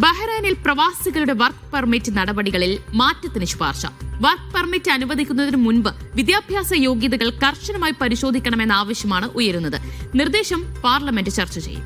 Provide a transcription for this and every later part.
ബഹ്റൈനിൽ പ്രവാസികളുടെ work permit നടപടികളിൽ മാറ്റത്തിന് ശുപാർശ. വർക്ക് പെർമിറ്റ് അനുവദിക്കുന്നതിന് മുൻപ് വിദ്യാഭ്യാസ യോഗ്യതകൾ കർശനമായി പരിശോധിക്കണമെന്ന ആവശ്യമാണ് ഉയരുന്നത്. നിർദ്ദേശം പാർലമെന്റ് ചർച്ച ചെയ്യും.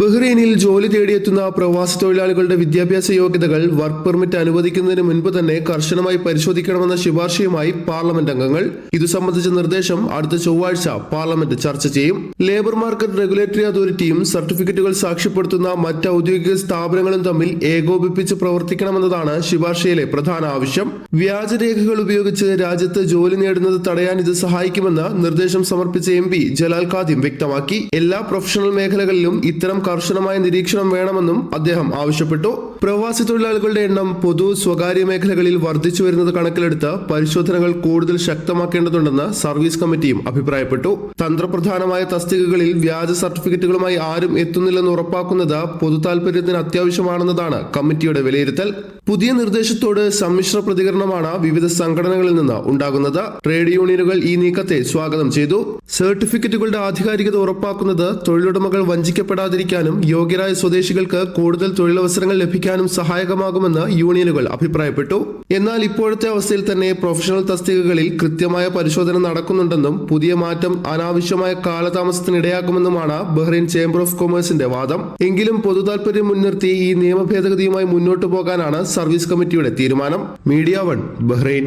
ബഹ്റൈനിൽ ജോലി തേടിയെത്തുന്ന പ്രവാസി തൊഴിലാളികളുടെ വിദ്യാഭ്യാസ യോഗ്യതകൾ വർക്ക് പെർമിറ്റ് അനുവദിക്കുന്നതിന് മുൻപ് തന്നെ കർശനമായി പരിശോധിക്കണമെന്ന ശുപാർശയുമായി പാർലമെന്റ് അംഗങ്ങൾ. ഇതു സംബന്ധിച്ച നിർദ്ദേശം അടുത്ത ചൊവ്വാഴ്ച പാർലമെന്റ് ചർച്ച ചെയ്യും. ലേബർ മാർക്കറ്റ് റെഗുലേറ്ററി അതോറിറ്റിയും സർട്ടിഫിക്കറ്റുകൾ സാക്ഷ്യപ്പെടുത്തുന്ന മറ്റ് ഔദ്യോഗിക സ്ഥാപനങ്ങളും തമ്മിൽ ഏകോപിപ്പിച്ച് പ്രവർത്തിക്കണമെന്നതാണ് ശുപാർശയിലെ പ്രധാന ആവശ്യം. വ്യാജരേഖകൾ ഉപയോഗിച്ച് രാജ്യത്ത് ജോലി നേടുന്നത് തടയാൻ ഇത് സഹായിക്കുമെന്ന് നിർദ്ദേശം സമർപ്പിച്ച MP ജലാൽ ഖാദിം വ്യക്തമാക്കി. എല്ലാ പ്രൊഫഷണൽ മേഖലകളിലും ഇത്തരം കർശനമായ നിരീക്ഷണം വേണമെന്നും അദ്ദേഹം ആവശ്യപ്പെട്ടു. പ്രവാസി തൊഴിലാളികളുടെ എണ്ണം പൊതു സ്വകാര്യ മേഖലകളിൽ വർദ്ധിച്ചു വരുന്നത് കണക്കിലെടുത്ത് പരിശോധനകൾ കൂടുതൽ ശക്തമാക്കേണ്ടതുണ്ടെന്ന് സർവീസ് കമ്മിറ്റിയും അഭിപ്രായപ്പെട്ടു. തന്ത്രപ്രധാനമായ തസ്തികകളിൽ വ്യാജ സർട്ടിഫിക്കറ്റുകളുമായി ആരും എത്തുന്നില്ലെന്ന് ഉറപ്പാക്കുന്നത് പൊതു താൽപര്യത്തിന് അത്യാവശ്യമാണെന്നതാണ് കമ്മിറ്റിയുടെ വിലയിരുത്തൽ. പുതിയ നിർദ്ദേശത്തോട് സമ്മിശ്ര പ്രതികരണമാണ് വിവിധ സംഘടനകളിൽ നിന്ന് ഉണ്ടാകുന്നത്. ട്രേഡ് യൂണിയനുകൾ ഈ നീക്കത്തെ സ്വാഗതം ചെയ്തു. സർട്ടിഫിക്കറ്റുകളുടെ ആധികാരികത ഉറപ്പാക്കുന്നത് തൊഴിലുടമകൾ വഞ്ചിക്കപ്പെടാതിരിക്കാനും യോഗ്യരായ സ്വദേശികൾക്ക് കൂടുതൽ തൊഴിലവസരങ്ങൾ ലഭിക്കാനും സഹായകമാകുമെന്ന് യൂണിയനുകൾ അഭിപ്രായപ്പെട്ടു. എന്നാൽ ഇപ്പോഴത്തെ അവസ്ഥയിൽ തന്നെ പ്രൊഫഷണൽ തസ്തികകളിൽ കൃത്യമായ പരിശോധന നടക്കുന്നുണ്ടെന്നും പുതിയ മാറ്റം അനാവശ്യമായ കാലതാമസത്തിനിടയാക്കുമെന്നുമാണ് ബഹ്റൈൻ ചേംബർ ഓഫ് കൊമേഴ്സിന്റെ വാദം. എങ്കിലും പൊതുതാൽപര്യം മുൻനിർത്തി ഈ നിയമ ഭേദഗതിയുമായി മുന്നോട്ടു പോകാനാണ് സർവീസ് കമ്മിറ്റിയുടെ തീരുമാനം. Media 1 Bahrain.